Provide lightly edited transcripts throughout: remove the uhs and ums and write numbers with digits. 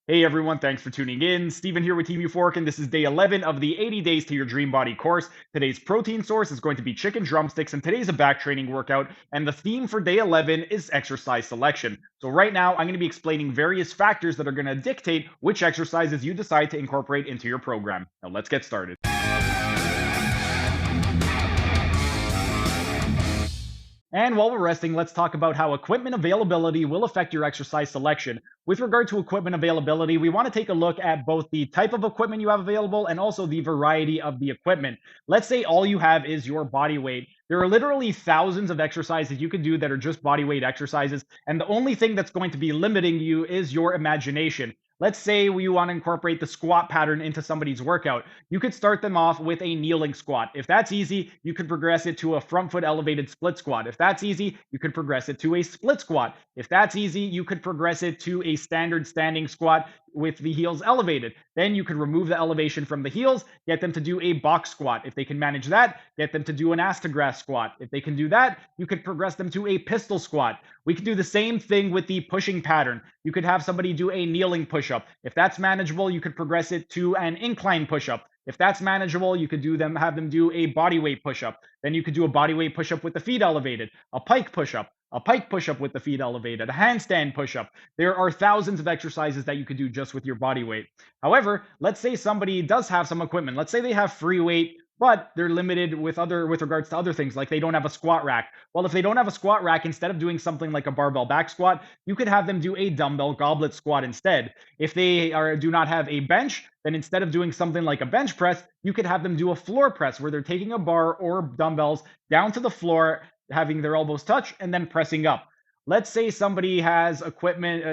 Hey everyone, thanks for tuning in. Steven here with Team Euphoric, and this is day 11 of the 80 Days to Your Dream Body course. Today's protein source is going to be chicken drumsticks, and today's a back training workout. And the theme for day 11 is exercise selection. So, right now, I'm going to be explaining various factors that are going to dictate which exercises you decide to incorporate into your program. Now, let's get started. And while we're resting, let's talk about how equipment availability will affect your exercise selection. With regard to equipment availability, we want to take a look at both the type of equipment you have available and also the variety of the equipment. Let's say all you have is your body weight. There are literally thousands of exercises you can do that are just body weight exercises, and the only thing that's going to be limiting you is your imagination. Let's say we want to incorporate the squat pattern into somebody's workout. You could start them off with a kneeling squat. If that's easy, you could progress it to a front foot elevated split squat. If that's easy, you could progress it to a split squat. If that's easy, you could progress it to a standard standing squat with the heels elevated. Then you could remove the elevation from the heels, get them to do a box squat. If they can manage that, get them to do an astagrass squat. If they can do that, you could progress them to a pistol squat. We could do the same thing with the pushing pattern. You could have somebody do a kneeling push-up. If that's manageable, you could progress it to an incline push-up. If that's manageable, you could have them do a body weight push-up. Then you could do a body weight push-up with the feet elevated, a pike push-up, a pike push-up with the feet elevated, a handstand push-up. There are thousands of exercises that you could do just with your body weight. However, let's say somebody does have some equipment. Let's say they have free weight, but they're limited with regards to other things, like they don't have a squat rack. Well, if they don't have a squat rack, instead of doing something like a barbell back squat, you could have them do a dumbbell goblet squat instead. If they do not have a bench, then instead of doing something like a bench press, you could have them do a floor press where they're taking a bar or dumbbells down to the floor, having their elbows touch, and then pressing up. Let's say somebody has equipment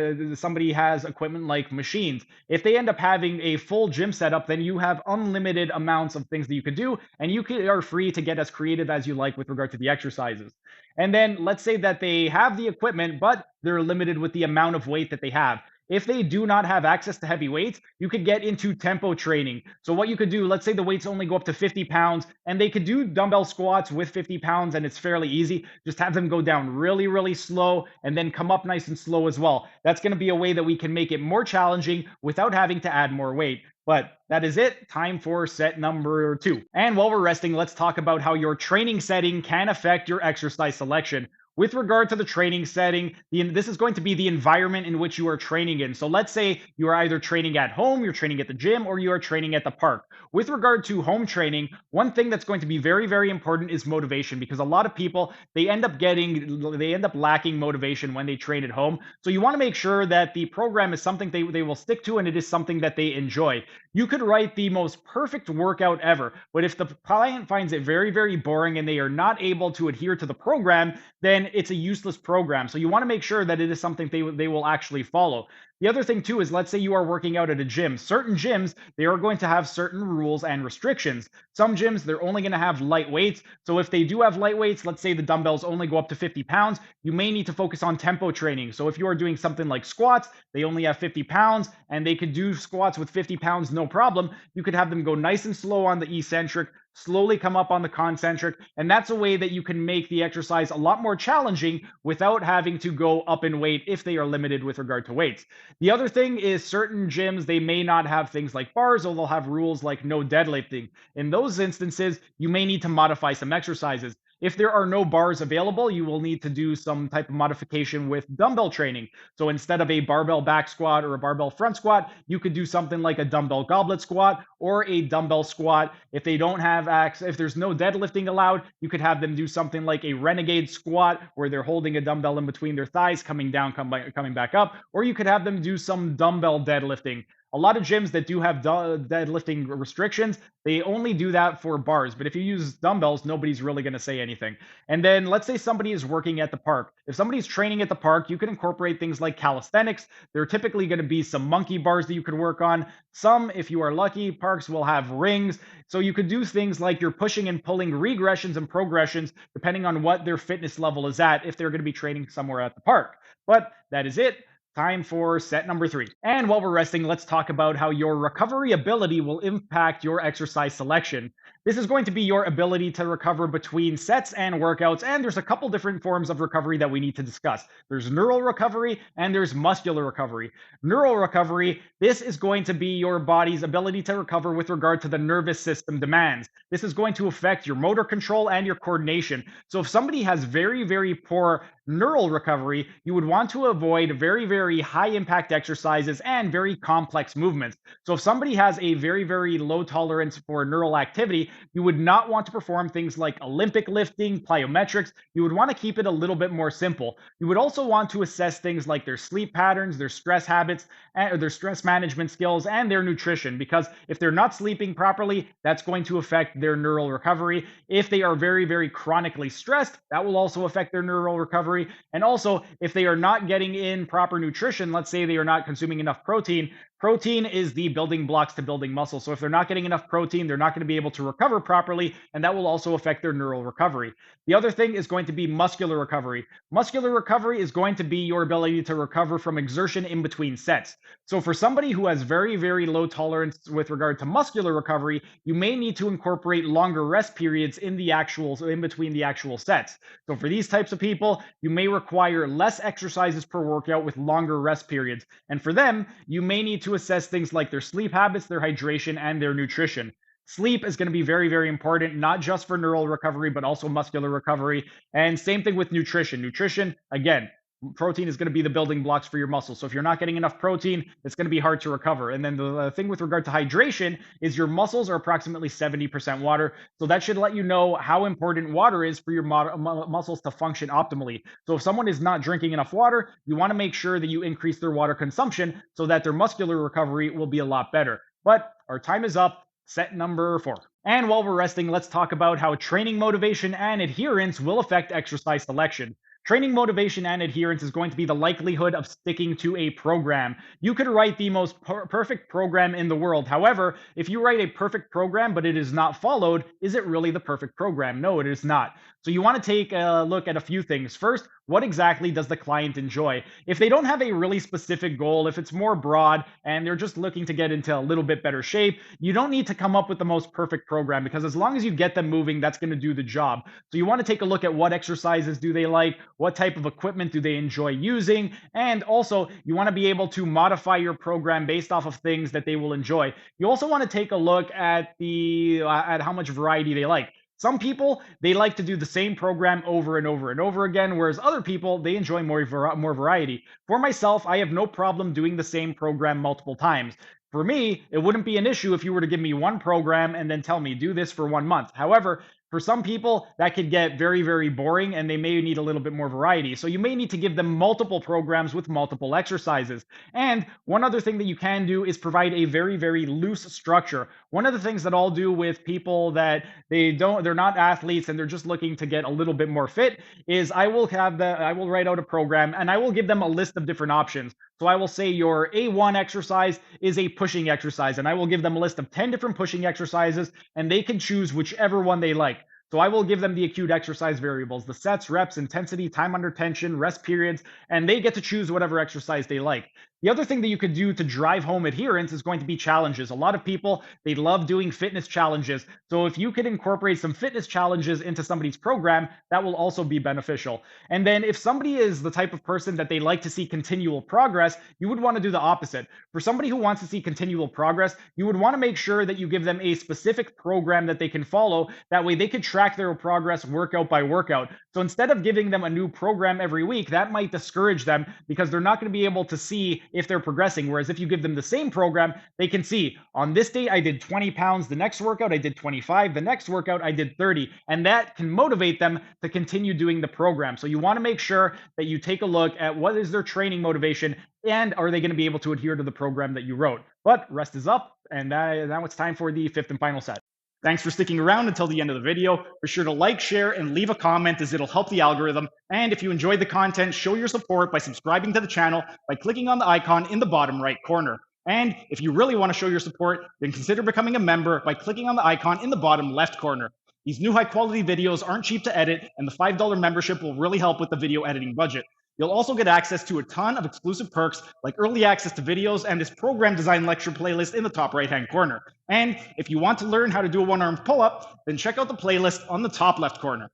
like machines. If they end up having a full gym setup, then you have unlimited amounts of things that you could do, and are free to get as creative as you like with regard to the exercises. And then let's say that they have the equipment, but they're limited with the amount of weight that they have. If they do not have access to heavy weights, you could get into tempo training. So what you could do, let's say the weights only go up to 50 pounds, and they could do dumbbell squats with 50 pounds, and it's fairly easy. Just have them go down really, really slow and then come up nice and slow as well. That's going to be a way that we can make it more challenging without having to add more weight. But that is it. Time for set number 2. And while we're resting, let's talk about how your training setting can affect your exercise selection. With regard to the training setting, this is going to be the environment in which you are training in. So let's say you are either training at home, you're training at the gym, or you are training at the park. With regard to home training, one thing that's going to be very, very important is motivation, because a lot of people, they end up lacking motivation when they train at home. So you want to make sure that the program is something they will stick to, and it is something that they enjoy. You could write the most perfect workout ever, but if the client finds it very, very boring and they are not able to adhere to the program, then it's a useless program. So you want to make sure that it is something they will actually follow. The other thing too is, let's say you are working out at a gym. Certain gyms, they are going to have certain rules and restrictions. Some gyms, they're only going to have light weights. So if they do have light weights, let's say the dumbbells only go up to 50 pounds, you may need to focus on tempo training. So if you are doing something like squats, they only have 50 pounds and they could do squats with 50 pounds, no problem. You could have them go nice and slow on the eccentric, slowly come up on the concentric, and that's a way that you can make the exercise a lot more challenging without having to go up in weight if they are limited with regard to weights. The other thing is, certain gyms, they may not have things like bars, or they'll have rules like no deadlifting. In those instances, you may need to modify some exercises. If there are no bars available, you will need to do some type of modification with dumbbell training. So instead of a barbell back squat or a barbell front squat, you could do something like a dumbbell goblet squat or a dumbbell squat. If they don't have access, if there's no deadlifting allowed, you could have them do something like a renegade squat where they're holding a dumbbell in between their thighs, coming down, coming back up, or you could have them do some dumbbell deadlifting. A lot of gyms that do have deadlifting restrictions, they only do that for bars. But if you use dumbbells, nobody's really going to say anything. And then let's say somebody is working at the park. If somebody's training at the park, you can incorporate things like calisthenics. There are typically going to be some monkey bars that you could work on. Some, if you are lucky, parks will have rings. So you could do things like you're pushing and pulling regressions and progressions, depending on what their fitness level is at, if they're going to be training somewhere at the park. But that is it. Time for set number 3. And while we're resting, let's talk about how your recovery ability will impact your exercise selection. This is going to be your ability to recover between sets and workouts. And there's a couple different forms of recovery that we need to discuss. There's neural recovery and there's muscular recovery. Neural recovery, this is going to be your body's ability to recover with regard to the nervous system demands. This is going to affect your motor control and your coordination. So if somebody has very, very poor neural recovery, you would want to avoid very, very high impact exercises and very complex movements. So if somebody has a very, very low tolerance for neural activity, you would not want to perform things like Olympic lifting, plyometrics. You would want to keep it a little bit more simple. You would also want to assess things like their sleep patterns, their stress habits, and their stress management skills, and their nutrition, because if they're not sleeping properly, that's going to affect their neural recovery. If they are very, very chronically stressed, that will also affect their neural recovery. And also, if they are not getting in proper nutrition, let's say they are not consuming enough protein, protein is the building blocks to building muscle. So if they're not getting enough protein, they're not going to be able to recover properly, and that will also affect their neural recovery. The other thing is going to be muscular recovery. Muscular recovery is going to be your ability to recover from exertion in between sets. So for somebody who has very, very low tolerance with regard to muscular recovery, you may need to incorporate longer rest periods in between the actual sets. So for these types of people, you may require less exercises per workout with longer rest periods. And for them, you may need to assess things like their sleep habits, their hydration, and their nutrition. Sleep is going to be very, very important, not just for neural recovery, but also muscular recovery. And same thing with nutrition. Nutrition, again, protein is going to be the building blocks for your muscles. So if you're not getting enough protein, it's going to be hard to recover. And then the thing with regard to hydration is your muscles are approximately 70% water. So that should let you know how important water is for your muscles to function optimally. So if someone is not drinking enough water, you want to make sure that you increase their water consumption so that their muscular recovery will be a lot better. But our time is up. Set number 4. And while we're resting, let's talk about how training motivation and adherence will affect exercise selection. Training motivation and adherence is going to be the likelihood of sticking to a program. You could write the most perfect program in the world. However, if you write a perfect program but it is not followed, is it really the perfect program? No, it is not. So you want to take a look at a few things. First, what exactly does the client enjoy? If they don't have a really specific goal, if it's more broad and they're just looking to get into a little bit better shape, you don't need to come up with the most perfect program, because as long as you get them moving, that's going to do the job. So you want to take a look at what exercises do they like, what type of equipment do they enjoy using, and also you want to be able to modify your program based off of things that they will enjoy. You also want to take a look at at how much variety they like. Some people, they like to do the same program over and over and over again, whereas other people, they enjoy more variety. For myself, I have no problem doing the same program multiple times. For me, it wouldn't be an issue if you were to give me one program and then tell me, do this for 1 month. However, for some people, that could get very, very boring and they may need a little bit more variety. So you may need to give them multiple programs with multiple exercises. And one other thing that you can do is provide a very, very loose structure. One of the things that I'll do with people that they're not athletes and they're just looking to get a little bit more fit is I will write out a program and I will give them a list of different options. So I will say your A1 exercise is a pushing exercise, and I will give them a list of 10 different pushing exercises, and they can choose whichever one they like. So I will give them the acute exercise variables, the sets, reps, intensity, time under tension, rest periods, and they get to choose whatever exercise they like. The other thing that you could do to drive home adherence is going to be challenges. A lot of people, they love doing fitness challenges. So if you could incorporate some fitness challenges into somebody's program, that will also be beneficial. And then if somebody is the type of person that they like to see continual progress, you would want to do the opposite. For somebody who wants to see continual progress, you would want to make sure that you give them a specific program that they can follow. That way they could track their progress workout by workout. So instead of giving them a new program every week, that might discourage them because they're not going to be able to see if they're progressing. Whereas if you give them the same program, they can see on this day I did 20 pounds, the next workout I did 25, the next workout I did 30, and that can motivate them to continue doing the program. So you want to make sure that you take a look at what is their training motivation and are they going to be able to adhere to the program that you wrote. But rest is up, and now it's time for the 5th and final set. Thanks for sticking around until the end of the video. Be sure to like, share, and leave a comment as it'll help the algorithm. And if you enjoyed the content, show your support by subscribing to the channel by clicking on the icon in the bottom right corner. And if you really want to show your support, then consider becoming a member by clicking on the icon in the bottom left corner. These new high quality videos aren't cheap to edit, and the $5 membership will really help with the video editing budget. You'll also get access to a ton of exclusive perks like early access to videos and this program design lecture playlist in the top right-hand corner. And if you want to learn how to do a one-armed pull-up, then check out the playlist on the top left corner.